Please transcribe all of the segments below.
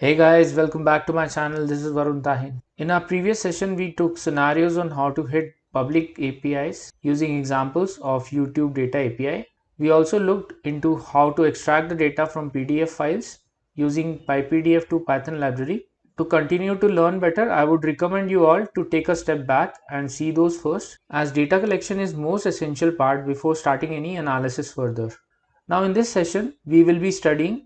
Hey guys, welcome back to my channel. This is Varun Tahin. In our previous session, we took scenarios on how to hit public APIs using examples of YouTube Data API. We also looked into how to extract the data from PDF files using PyPDF to Python library. To continue to learn better, I would recommend you all to take a step back and see those first, as data collection is most essential part before starting any analysis further. Now in this session, we will be studying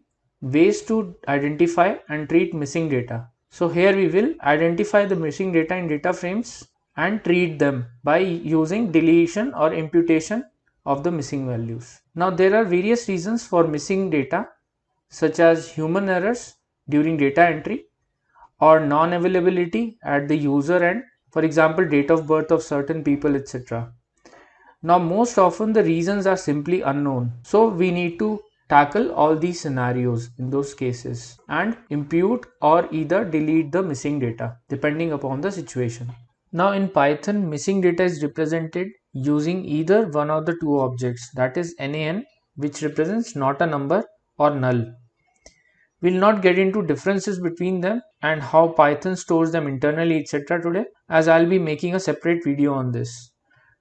ways to identify and treat missing data. So here we will identify the missing data in data frames and treat them by using deletion or imputation of the missing values. Now there are various reasons for missing data, such as human errors during data entry or non-availability at the user end, for example date of birth of certain people, etc. Now most often the reasons are simply unknown, so we need to tackle all these scenarios in those cases and impute or either delete the missing data depending upon the situation. Now in Python, missing data is represented using either one of the two objects, that is NaN, which represents not a number, or null. We'll not get into differences between them and how Python stores them internally, etc. today, as I'll be making a separate video on this.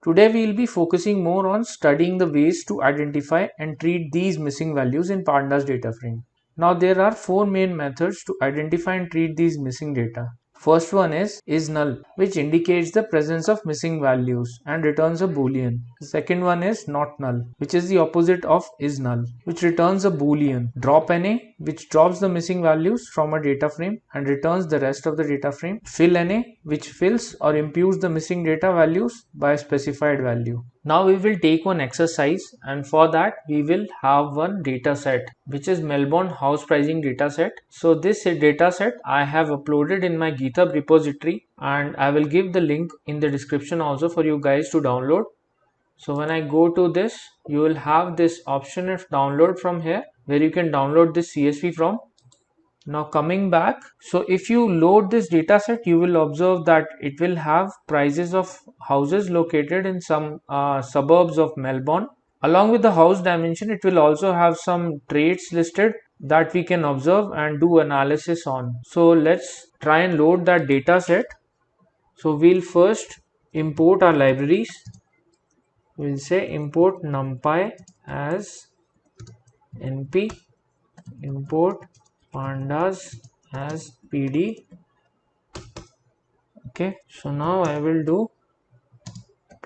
Today we will be focusing more on studying the ways to identify and treat these missing values in Pandas data frame. Now there are four main methods to identify and treat these missing data. First one is null, which indicates the presence of missing values and returns a boolean. The second one is not null, which is the opposite of is null, which returns a boolean. Drop NA, which drops the missing values from a data frame and returns the rest of the data frame. Fill NA, which fills or imputes the missing data values by a specified value. Now we will take one exercise, and for that we will have one data set, which is Melbourne house pricing data set. So this data set I have uploaded in my GitHub repository, and I will give the link in the description also for you guys to download. So when I go to this, you will have this option of download from here, where you can download this CSV from. Now coming back, so if you load this dataset, you will observe that it will have prices of houses located in some suburbs of Melbourne. Along with the house dimension, it will also have some traits listed that we can observe and do analysis on. So let's try and load that dataset. So we'll first import our libraries. We'll say import numpy as np, import pandas as pd. Okay, so now I will do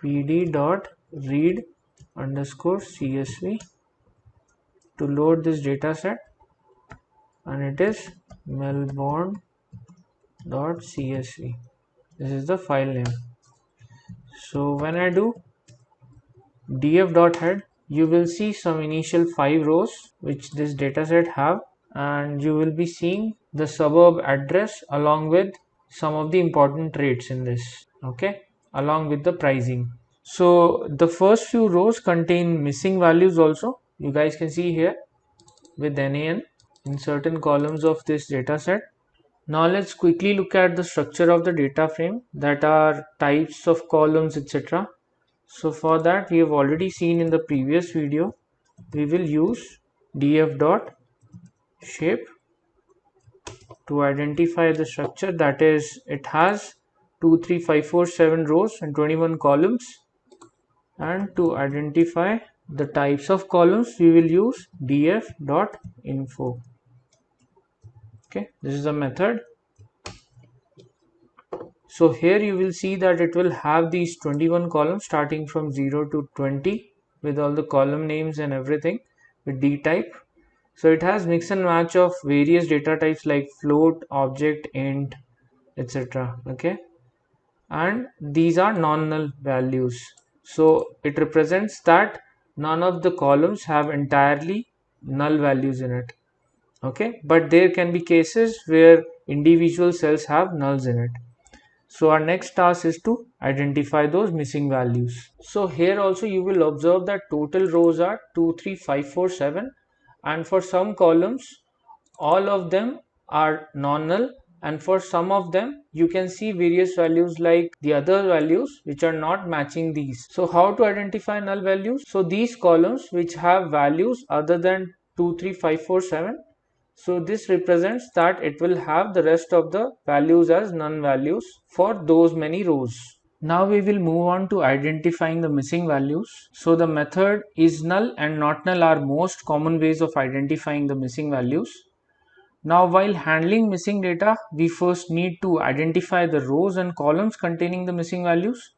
pd dot read underscore csv to load this dataset, and it is melbourne dot csv. This is the file name. So when I do df dot head, you will see some initial 5 rows which this dataset have, and you will be seeing the suburb address along with some of the important traits in this, okay, along with the pricing. So the first few rows contain missing values also, you guys can see here with NaN in certain columns of this data set. Now let's quickly look at the structure of the data frame, that are types of columns, etc. So for that, we have already seen in the previous video, we will use df dot shape to identify the structure, that is it has 2 3 5 4 7 rows and 21 columns. And to identify the types of columns, we will use df dot info. Okay, this is the method. So here you will see that it will have these 21 columns starting from 0 to 20 with all the column names and everything with d type. So it has mix and match of various data types like float, object, int, etc. Okay, and these are non-null values. So it represents that none of the columns have entirely null values in it. Okay, but there can be cases where individual cells have nulls in it. So our next task is to identify those missing values. So here also you will observe that total rows are 2 3 5 4 7, and for some columns all of them are non-null, and for some of them you can see various values like the other values which are not matching these. So how to identify null values? So these columns which have values other than 2 3 5 4 7, So this represents that it will have the rest of the values as none values for those many rows. Now we will move on to identifying the missing values. So the method isNull and notNull are most common ways of identifying the missing values. Now while handling missing data, we first need to identify the rows and columns containing the missing values,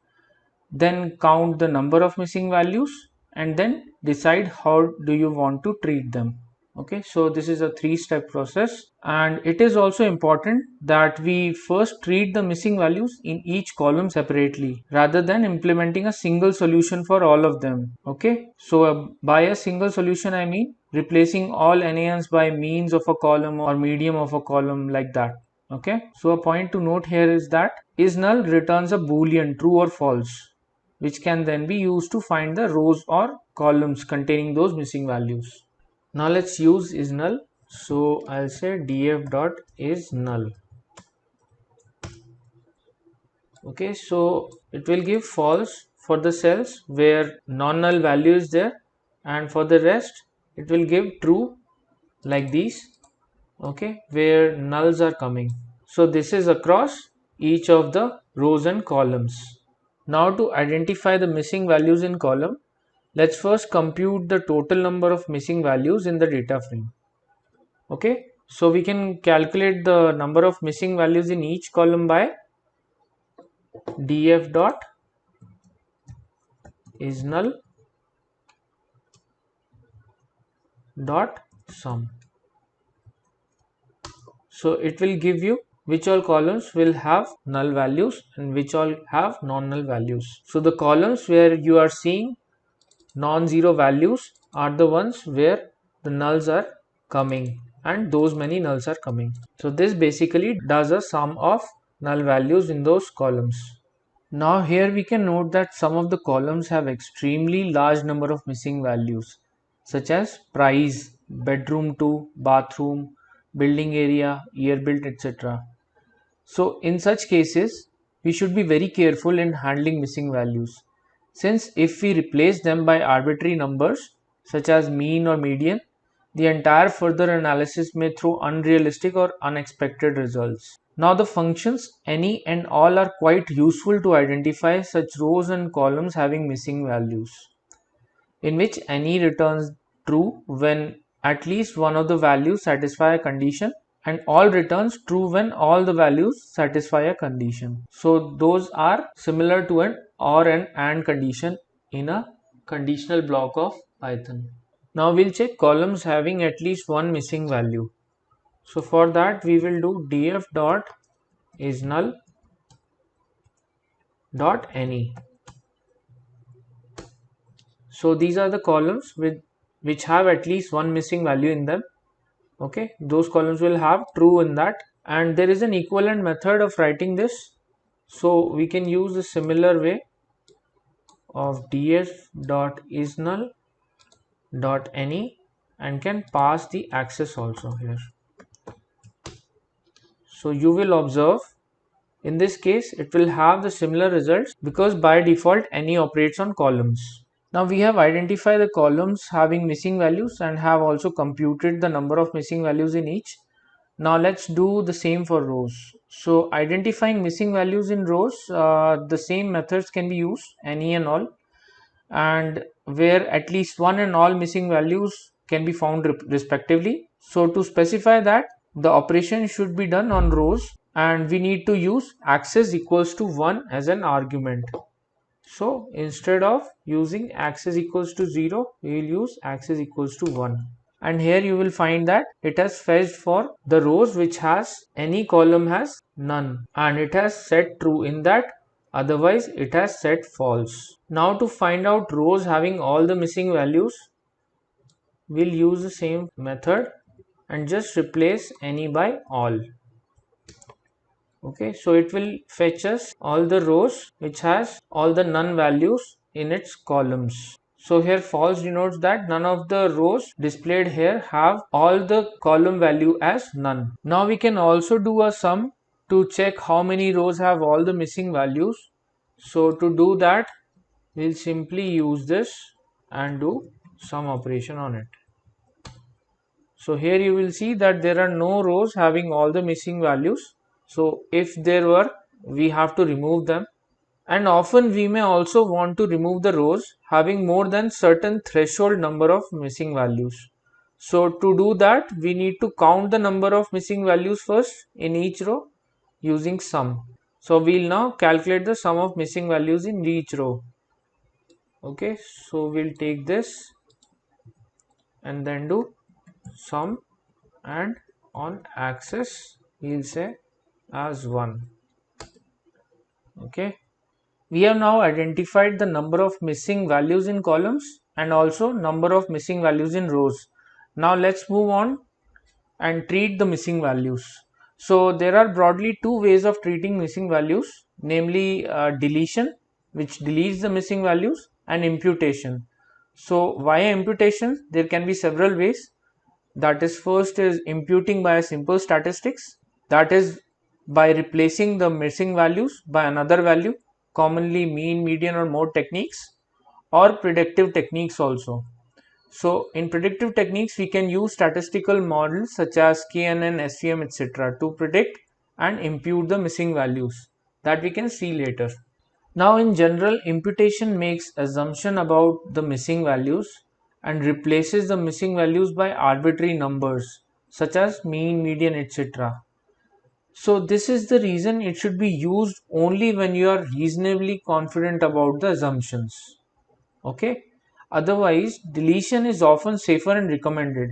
then count the number of missing values, and then decide how do you want to treat them. Okay, so this is a 3-step process, and it is also important that we first treat the missing values in each column separately rather than implementing a single solution for all of them. Okay, so by a single solution I mean replacing all NaNs by means of a column or median of a column, like that. Okay, so a point to note here is that isNull returns a boolean true or false, which can then be used to find the rows or columns containing those missing values. Now let's use isNull. So I'll say df dot isNull. Okay, so it will give false for the cells where non-null value is there, and for the rest it will give true, like these. Okay, where nulls are coming. So this is across each of the rows and columns. Now to identify the missing values in column, let's first compute the total number of missing values in the data frame. Okay, so we can calculate the number of missing values in each column by df dot isNull dot sum. So it will give you which all columns will have null values and which all have non-null values. So the columns where you are seeing non-zero values are the ones where the nulls are coming, and those many nulls are coming. So this basically does a sum of null values in those columns. Now here we can note that some of the columns have extremely large number of missing values, such as price, bedroom 2, bathroom, building area, year built, etc. So in such cases, we should be very careful in handling missing values, since if we replace them by arbitrary numbers such as mean or median, the entire further analysis may throw unrealistic or unexpected results. Now the functions any and all are quite useful to identify such rows and columns having missing values, in which any returns true when at least one of the values satisfy a condition, and all returns true when all the values satisfy a condition. So those are similar to an or an and condition in a conditional block of Python. Now we'll check columns having at least one missing value. So for that we will do df dot isNull dot any. So these are the columns which have at least one missing value in them. Okay, those columns will have true in that, and there is an equivalent method of writing this. So we can use a similar way of df dot isNull dot any and can pass the access also here. So you will observe in this case it will have the similar results because by default any operates on columns. Now we have identified the columns having missing values and have also computed the number of missing values in each. Now let's do the same for rows. So identifying missing values in rows, the same methods can be used, any and all, and where at least one and all missing values can be found respectively. So to specify that, the operation should be done on rows, and we need to use access equals to 1 as an argument. So instead of using access equals to 0, we will use access equals to 1. And here you will find that it has fetched for the rows which has any column has none, and it has set true in that, otherwise it has set false. Now to find out rows having all the missing values, we'll use the same method and just replace any by all. Okay, so it will fetch us all the rows which has all the none values in its columns. So here false denotes that none of the rows displayed here have all the column value as none. Now we can also do a sum to check how many rows have all the missing values. So to do that, we'll simply use this and do sum operation on it. So here you will see that there are no rows having all the missing values. So if there were, we have to remove them. And often we may also want to remove the rows having more than certain threshold number of missing values. So to do that, we need to count the number of missing values first in each row using sum. So we'll now calculate the sum of missing values in each row. Okay, so we'll take this and then do sum, and on axis we'll say as 1. Okay, we have now identified the number of missing values in columns and also number of missing values in rows. Now let's move on and treat the missing values. So there are broadly two ways of treating missing values, namely deletion, which deletes the missing values, and imputation. So via imputation there can be several ways. That is, first is imputing by a simple statistics, that is by replacing the missing values by another value, commonly mean, median or mode techniques, or predictive techniques also. So in predictive techniques we can use statistical models such as KNN, SVM, etc. to predict and impute the missing values that we can see later. Now in general, imputation makes assumption about the missing values and replaces the missing values by arbitrary numbers such as mean, median, etc. So this is the reason it should be used only when you are reasonably confident about the assumptions. Okay. Otherwise, deletion is often safer and recommended.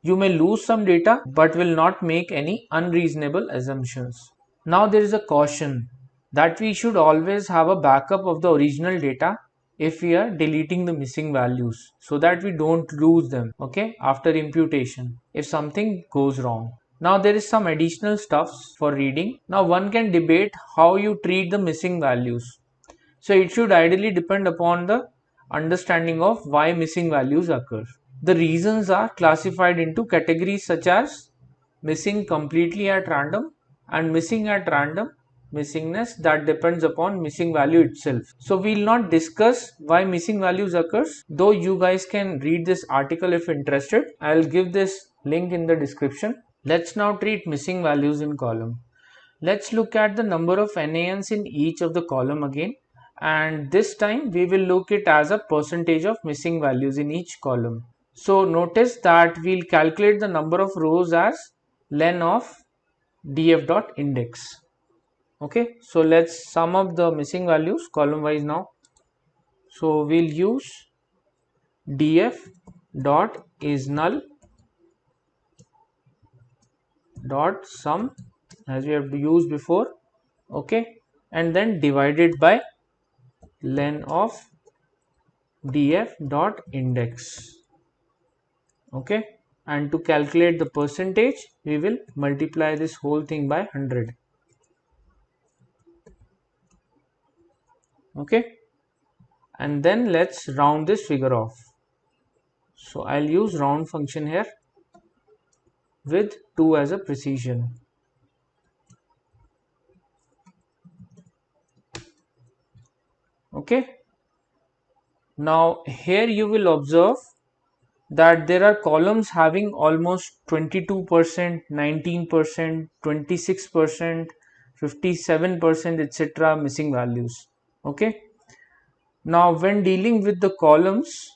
You may lose some data but will not make any unreasonable assumptions. Now there is a caution that we should always have a backup of the original data if we are deleting the missing values, so that we don't lose them, okay, after imputation if something goes wrong. Now there is some additional stuffs for reading. Now one can debate how you treat the missing values. So it should ideally depend upon the understanding of why missing values occur. The reasons are classified into categories such as missing completely at random and missing at random missingness that depends upon missing value itself. So we will not discuss why missing values occurs, though you guys can read this article if interested. I will give this link in the description. Let's now treat missing values in column. Let's look at the number of NaNs in each of the column again, and this time we will look it as a percentage of missing values in each column. So notice that we'll calculate the number of rows as len of df dot index. Okay, so let's sum up the missing values column wise now. So we'll use df dot is null dot sum as we have used before. Okay, and then divided by len of df dot index. Okay, and to calculate the percentage we will multiply this whole thing by 100. Okay, and then let's round this figure off. So I'll use round function here with 2 as a precision. Okay, now here you will observe that there are columns having almost 22%, 19%, 26%, 57%, etc. missing values. Okay, now when dealing with the columns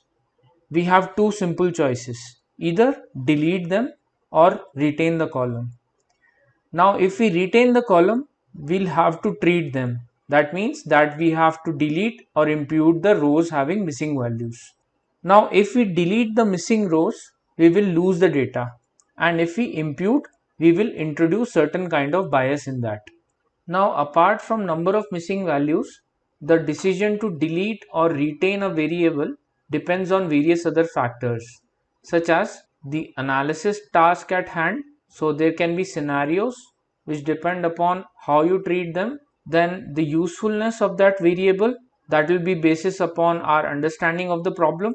we have two simple choices: either delete them or retain the column. Now if we retain the column, we'll have to treat them. That means that we have to delete or impute the rows having missing values. Now if we delete the missing rows, we will lose the data, and if we impute, we will introduce certain kind of bias in that. Now apart from number of missing values, the decision to delete or retain a variable depends on various other factors such as the analysis task at hand. So there can be scenarios which depend upon how you treat them. Then the usefulness of that variable, that will be basis upon our understanding of the problem,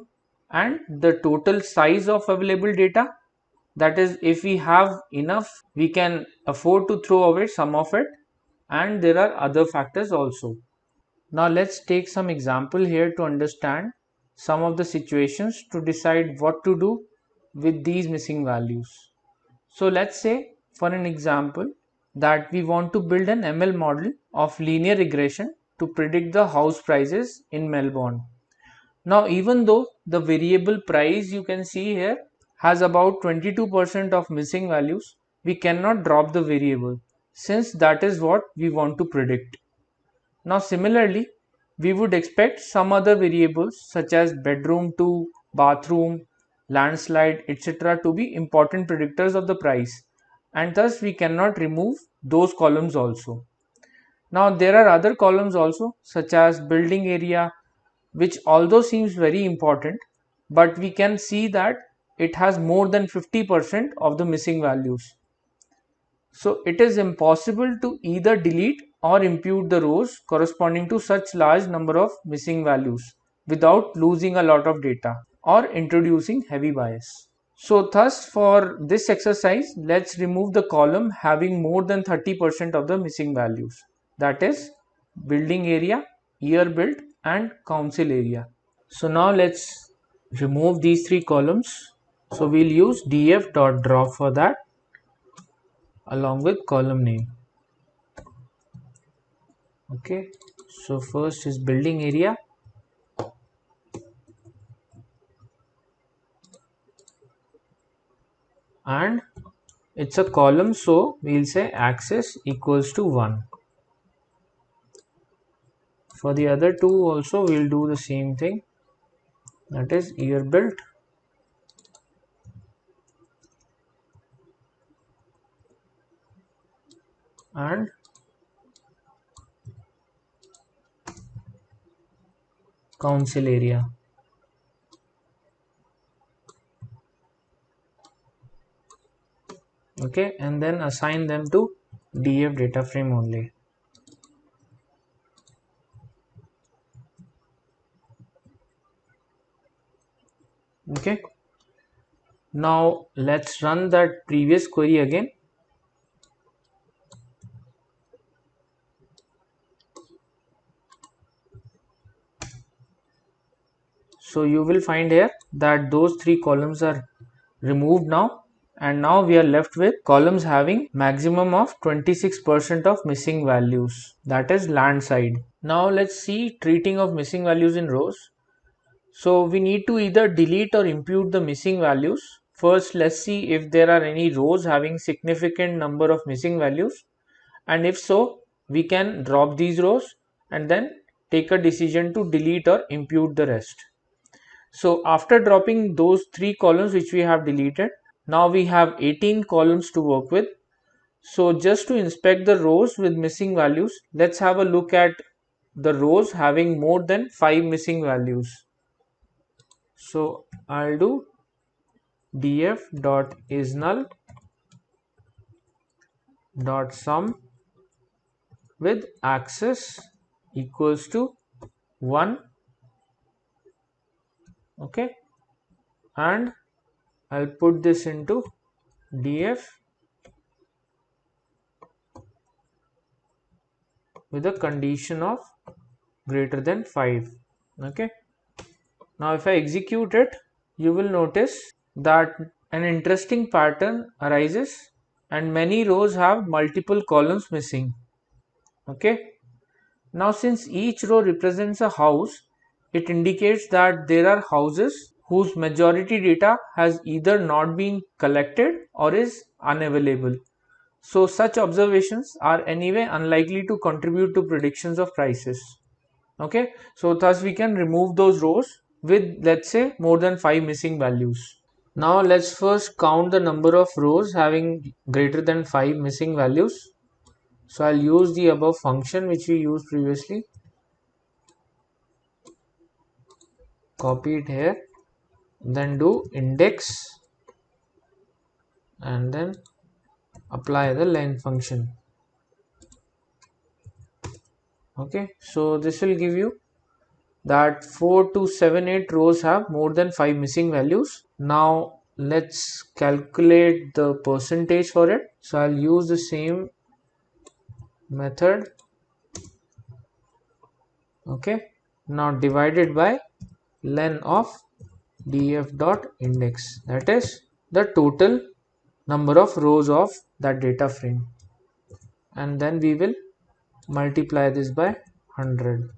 and the total size of available data, that is, if we have enough we can afford to throw away some of it, and there are other factors also. Now let's take some example here to understand some of the situations to decide what to do with these missing values. So let's say for an example that we want to build an ML model of linear regression to predict the house prices in Melbourne. Now even though the variable price you can see here has about 22% of missing values, we cannot drop the variable since that is what we want to predict. Now similarly, we would expect some other variables such as bedroom to bathroom, landslide, etc. to be important predictors of the price, and thus we cannot remove those columns also. Now there are other columns also such as building area, which although seems very important, but we can see that it has more than 50% of the missing values. So it is impossible to either delete or impute the rows corresponding to such large number of missing values without losing a lot of data or introducing heavy bias. So thus for this exercise, let's remove the column having more than 30% of the missing values, that is building area, year built and council area. So now let's remove these three columns. So we'll use df.drop for that along with column name. Okay, so first is building area, and it's a column, so we'll say access equals to 1. For the other two also we'll do the same thing, that is year built and council area. Okay, and then assign them to df data frame only. Okay, now let's run that previous query again. So you will find here that those three columns are removed now, and now we are left with columns having maximum of 26% of missing values, that is land side. Now let's see treating of missing values in rows. So we need to either delete or impute the missing values. First let's see if there are any rows having significant number of missing values, and if so we can drop these rows and then take a decision to delete or impute the rest. So after dropping those three columns which we have deleted, now we have 18 columns to work with. So just to inspect the rows with missing values, let's have a look at the rows having more than 5 missing values. So I'll do df.isNull.sum with access equals to 1. Okay, and I'll put this into df with a condition of greater than 5. Okay, now if I execute it, you will notice that an interesting pattern arises and many rows have multiple columns missing. Okay, now since each row represents a house, it indicates that there are houses whose majority data has either not been collected or is unavailable. So such observations are anyway unlikely to contribute to predictions of prices. Okay, so thus we can remove those rows with, let's say, more than 5 missing values. Now let's first count the number of rows having greater than 5 missing values. So I'll use the above function which we used previously. Copy it here, then do index and then apply the len function. Okay, so this will give you that 4 to 7, 8 rows have more than 5 missing values. Now let's calculate the percentage for it. So I'll use the same method. Okay, now divided by len of df dot index, that is the total number of rows of that data frame, and then we will multiply this by 100.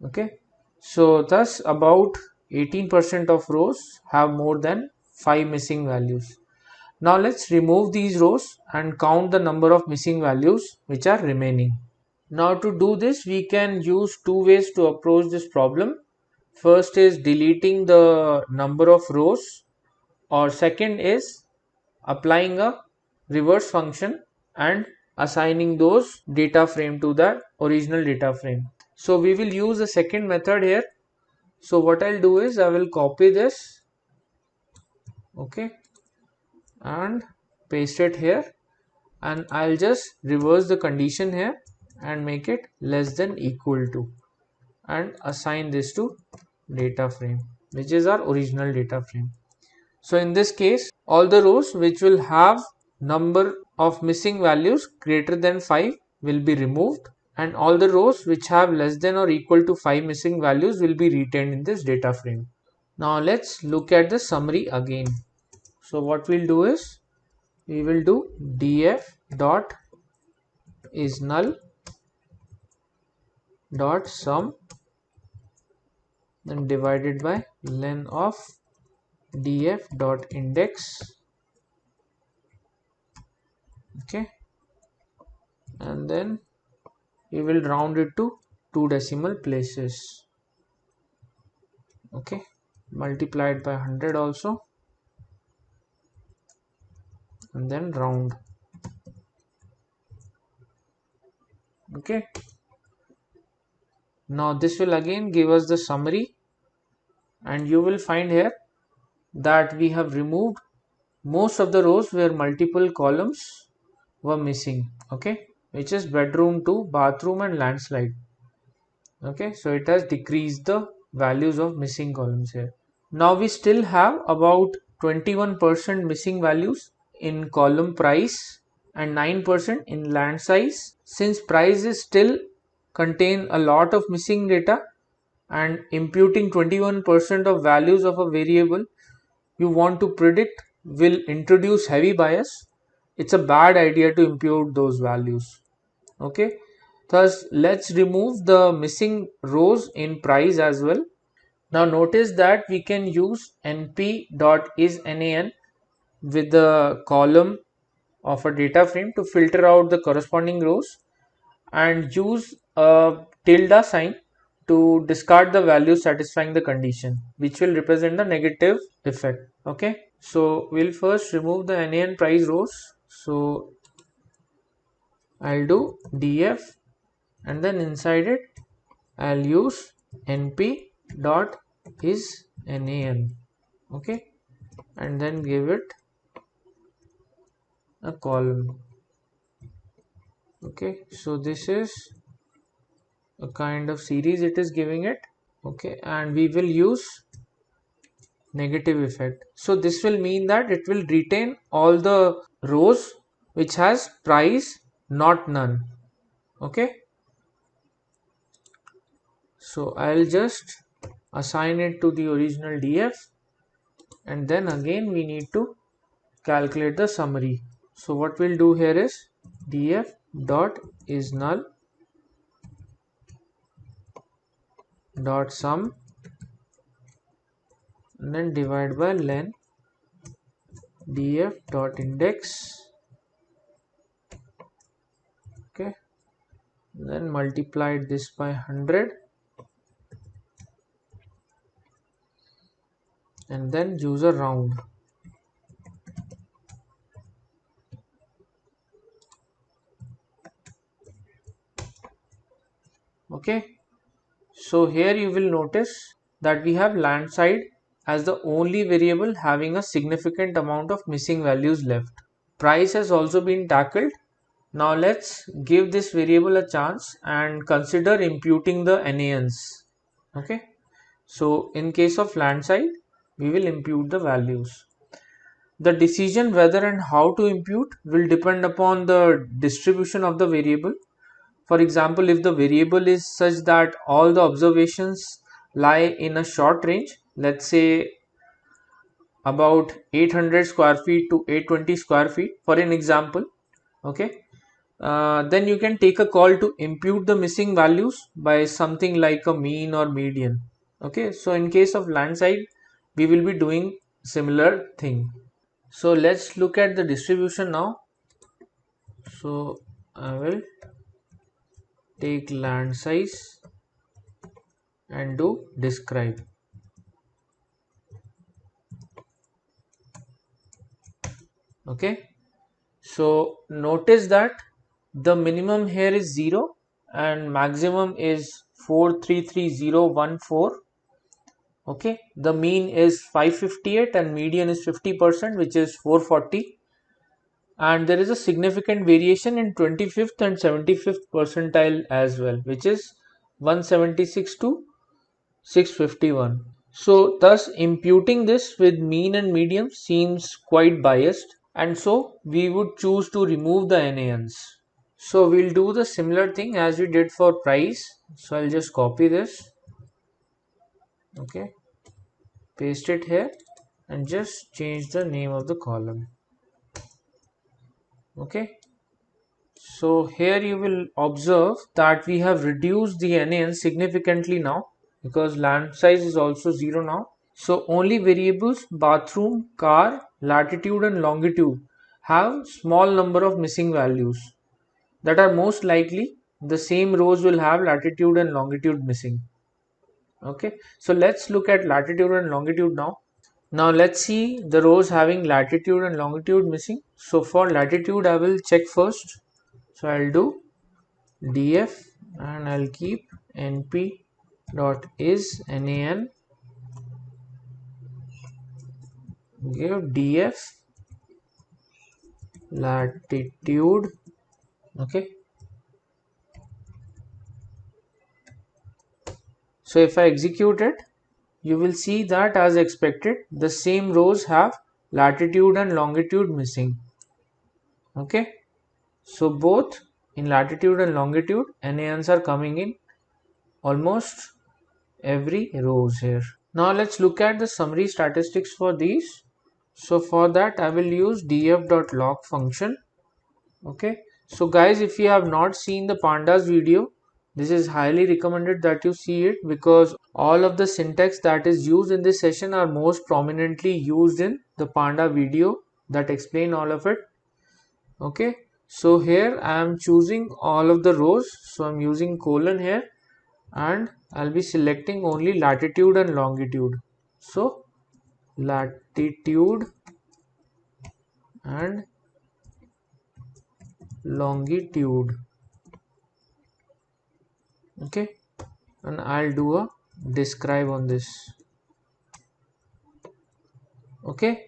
Okay, so thus about 18% of rows have more than 5 missing values. Now let's remove these rows and count the number of missing values which are remaining. Now to do this, we can use two ways to approach this problem. First is deleting the number of rows, or second is applying a reverse function and assigning those data frame to the original data frame. So we will use the second method here. So what I'll do is I will copy this, okay, and paste it here, and I'll just reverse the condition here and make it less than equal to, and assign this to data frame, which is our original data frame. So in this case, all the rows which will have number of missing values greater than 5 will be removed, and all the rows which have less than or equal to 5 missing values will be retained in this data frame. Now let's look at the summary again. So what we'll do is we will do df dot is null dot sum, then divided by len of df dot index, okay, and then we will round it to 2 decimal places, okay, multiplied by 100 also, and then round. Okay, now this will again give us the summary, and you will find here that we have removed most of the rows where multiple columns were missing, okay, which is bedroom to bathroom and landslide. Okay, so it has decreased the values of missing columns here. Now we still have about 21% missing values in column price and 9% in land size. Since price is still contain a lot of missing data, and imputing 21% of values of a variable you want to predict will introduce heavy bias, it's a bad idea to impute those values. Okay, thus let's remove the missing rows in price as well. Now notice that we can use np.isNaN with the column of a data frame to filter out the corresponding rows, and use a tilde sign to discard the value satisfying the condition, which will represent the negative effect. Okay, so we'll first remove the NaN price rows. So I'll do df, and then inside it I'll use np dot is NaN, okay, and then give it a column. Okay, so this is a kind of series it is giving it, okay, and we will use negative effect. So this will mean that it will retain all the rows which has price not none. Okay, so I'll just assign it to the original df, and then again we need to calculate the summary. So what we'll do here is df dot is null dot sum, and then divide by len df dot index, okay, then multiplied this by 100, and then use a round. Okay, so here you will notice that we have land side as the only variable having a significant amount of missing values left. Price has also been tackled. Now let's give this variable a chance and consider imputing the NaNs. Okay, so in case of land side, we will impute the values. The decision whether and how to impute will depend upon the distribution of the variable. For example, if the variable is such that all the observations lie in a short range, let's say about 800 square feet to 820 square feet for an example, okay, then you can take a call to impute the missing values by something like a mean or median. Okay, so in case of land side, we will be doing similar thing. So let's look at the distribution now. So I will take land size and do describe. Okay, so notice that the minimum here is 0 and maximum is 433014. Okay, the mean is 558 and median is 50%, which is 440, and there is a significant variation in 25th and 75th percentile as well, which is 176 to 651. So thus imputing this with mean and median seems quite biased, and so we would choose to remove the NANs. So we'll do the similar thing as we did for price. So I'll just copy this, okay, paste it here and just change the name of the column. Okay, so here you will observe that we have reduced the NAN significantly now because land size is also 0 now. So only variables bathroom, car, latitude and longitude have small number of missing values that are most likely the same rows will have latitude and longitude missing. Okay, so let's look at latitude and longitude now. Now let's see the rows having latitude and longitude missing. So for latitude I will check first. So I'll do df and I'll keep np dot is nan, give df latitude. Okay, so if I execute it, you will see that as expected the same rows have latitude and longitude missing. Okay, so both in latitude and longitude NANs are coming in almost every rows here. Now let's look at the summary statistics for these. So for that I will use df.log function. Okay, so guys, if you have not seen the pandas video, this is highly recommended that you see it because all of the syntax that is used in this session are most prominently used in the panda video that explain all of it. Okay, so here I am choosing all of the rows, so I'm using colon here and I'll be selecting only latitude and longitude. So latitude and longitude. Okay, and I'll do a describe on this. Okay,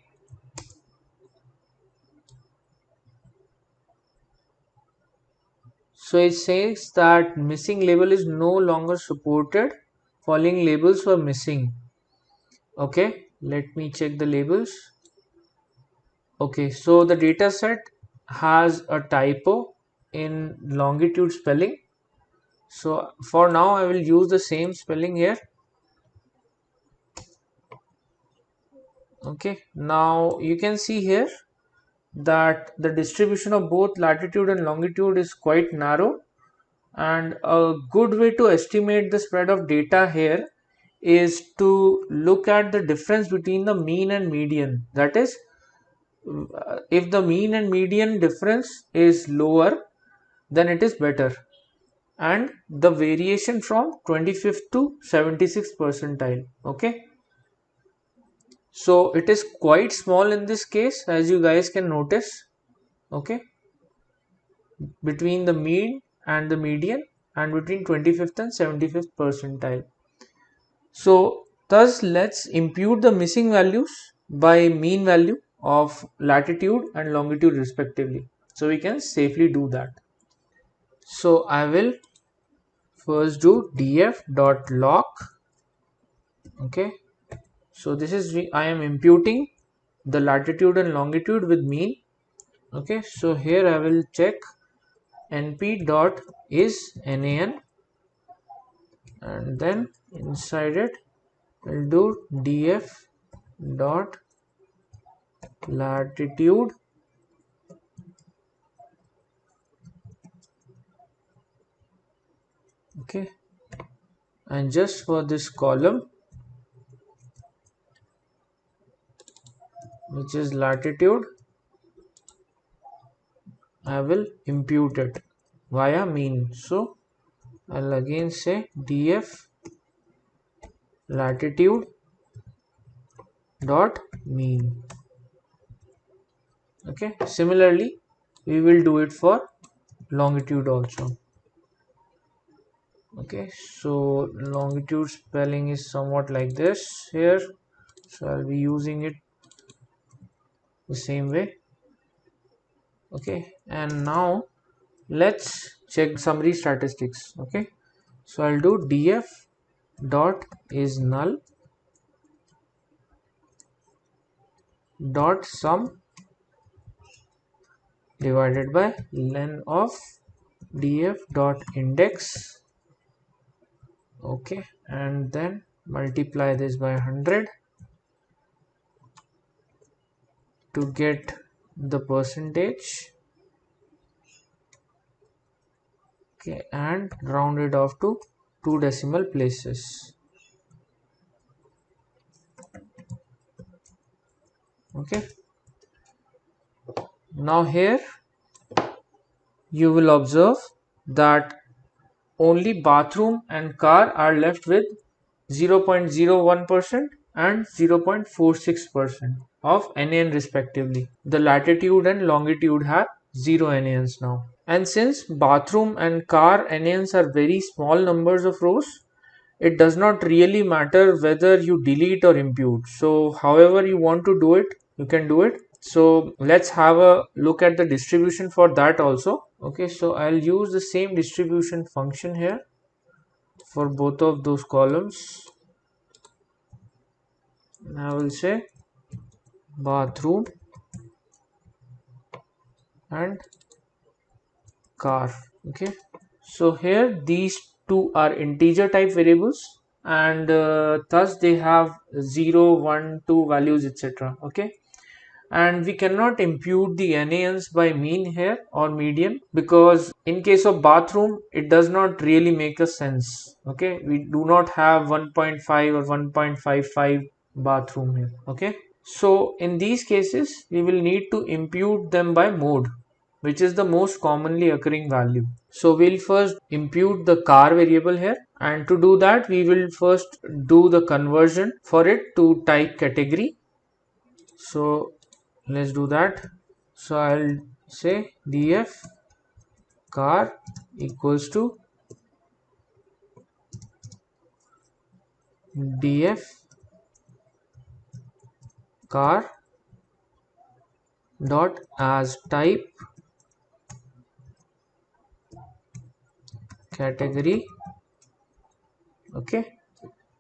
so it says that missing label is no longer supported, following labels were missing. Okay, let me check the labels. Okay, so the data set has a typo in longitude spelling. So for now I will use the same spelling here. Okay, now you can see here that the distribution of both latitude and longitude is quite narrow, and a good way to estimate the spread of data here is to look at the difference between the mean and median. That is, if the mean and median difference is lower, then it is better, and the variation from 25th to 76th percentile. Okay, so it is quite small in this case, as you guys can notice. Okay, between the mean and the median and between 25th and 75th percentile. So thus let's impute the missing values by mean value of latitude and longitude respectively. So we can safely do that. So I will first do df.log. Okay, so this is I am imputing the latitude and longitude with mean. Okay, so here I will check np dot is nan and then inside it we'll do df dot latitude okay, and just for this column which is latitude, I will impute it via mean. So I'll again say df latitude dot mean. Okay, similarly we will do it for longitude also. Okay, so longitude spelling is somewhat like this here, so I'll be using it the same way. Okay, and now let's check summary statistics. Okay, so I'll do df dot is null dot sum divided by len of df dot index. Okay, and then multiply this by 100 to get the percentage. Okay, and round it off to 2 decimal places. Okay, now here you will observe that only bathroom and car are left with 0.01% and 0.46% of NaN respectively. The latitude and longitude have 0 NaNs now. And since bathroom and car NaNs are very small numbers of rows, it does not really matter whether you delete or impute. So however you want to do it, you can do it. So let's have a look at the distribution for that also. Okay, so I'll use the same distribution function here for both of those columns. And I will say bathroom and car. Okay, so here these two are integer type variables, and thus they have 0, 1, 2 values, etc. Okay, and we cannot impute the NaNs by mean here or median, because in case of bathroom it does not really make a sense. Okay, we do not have 1.5 or 1.55 bathroom here. Okay, so in these cases we will need to impute them by mode, which is the most commonly occurring value. So we'll first impute the car variable here, and to do that we will first do the conversion for it to type category. So let's do that. So I'll say df car equals to df car dot as type category. Okay,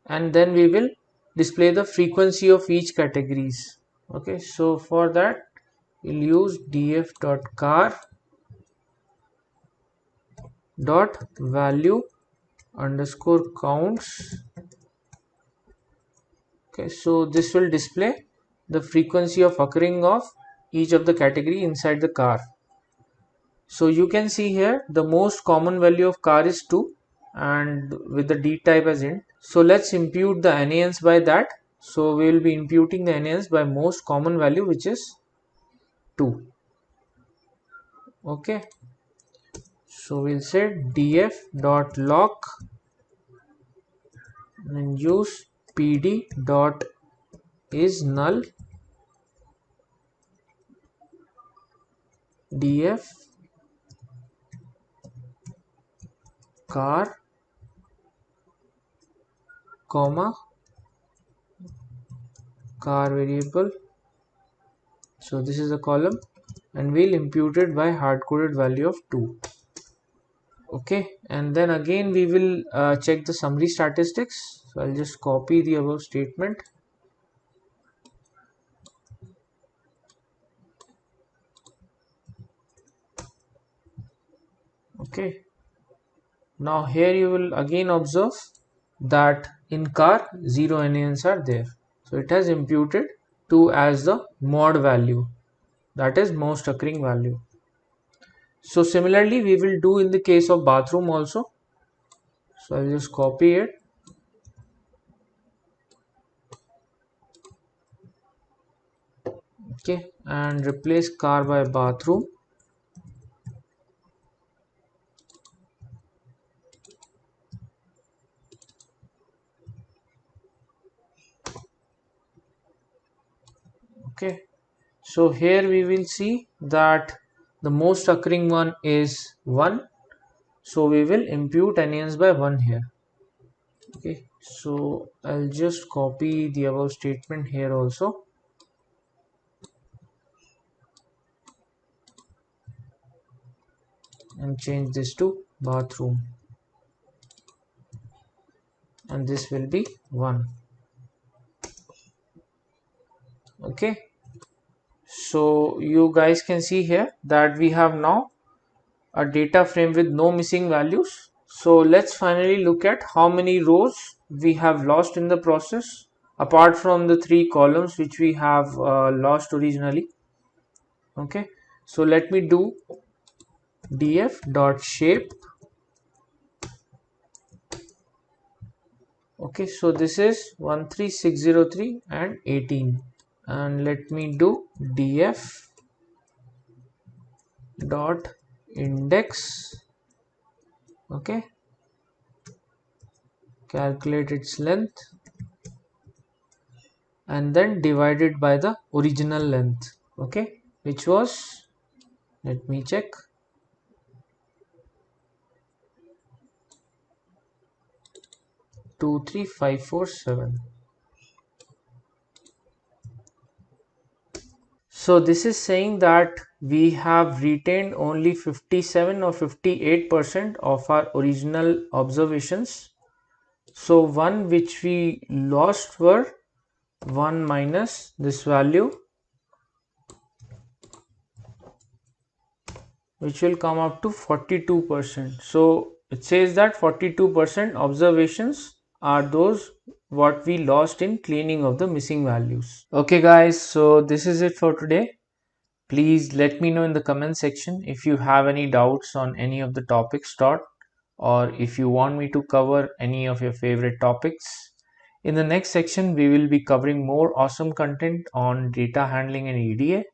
and then we will display the frequency of each categories. Okay, so for that we'll use df dot car dot value underscore counts. Okay, so this will display the frequency of occurring of each of the category inside the car. So you can see here the most common value of car is 2, and with the d type as int. So let's impute the NaNs by that. So we will be imputing the NaNs by most common value, which is 2. Okay, so we'll say df dot lock and use pd dot is null df car comma car variable. So this is a column, and we'll impute it by hard-coded value of 2. Okay, and then again we will check the summary statistics. So I'll just copy the above statement. Okay, now here you will again observe that in car 0 NaNs are there. So it has imputed 2 as the mod value, that is most occurring value. So similarly we will do in the case of bathroom also. So I'll just copy it. Okay, and replace car by bathroom. Okay, so here we will see that the most occurring one is 1. So we will impute NaNs by 1 here. Okay, so I'll just copy the above statement here also. And change this to bathroom. And this will be 1. Okay, so you guys can see here that we have now a data frame with no missing values. So let's finally look at how many rows we have lost in the process apart from the 3 columns which we have lost originally. Okay, so let me do df dot shape. Okay, so this is 13603 and 18, and let me do df dot index. Okay, calculate its length and then divide it by the original length. Okay, which was, let me check, 23547. So this is saying that we have retained only 57 or 58% of our original observations. So one which we lost were 1 minus this value, which will come up to 42%. So it says that 42% observations are those what we lost in cleaning of the missing values. Okay guys, so this is it for today. Please let me know in the comment section if you have any doubts on any of the topics taught, or if you want me to cover any of your favorite topics. In the next section, we will be covering more awesome content on data handling and EDA.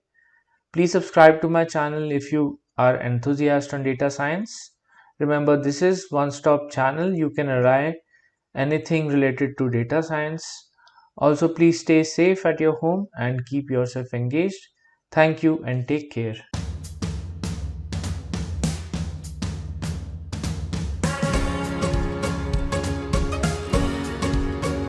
Please subscribe to my channel if you are enthusiast on data science. Remember, this is one-stop channel. You can arrive anything related to data science. Also, please stay safe at your home and keep yourself engaged. Thank you and take care.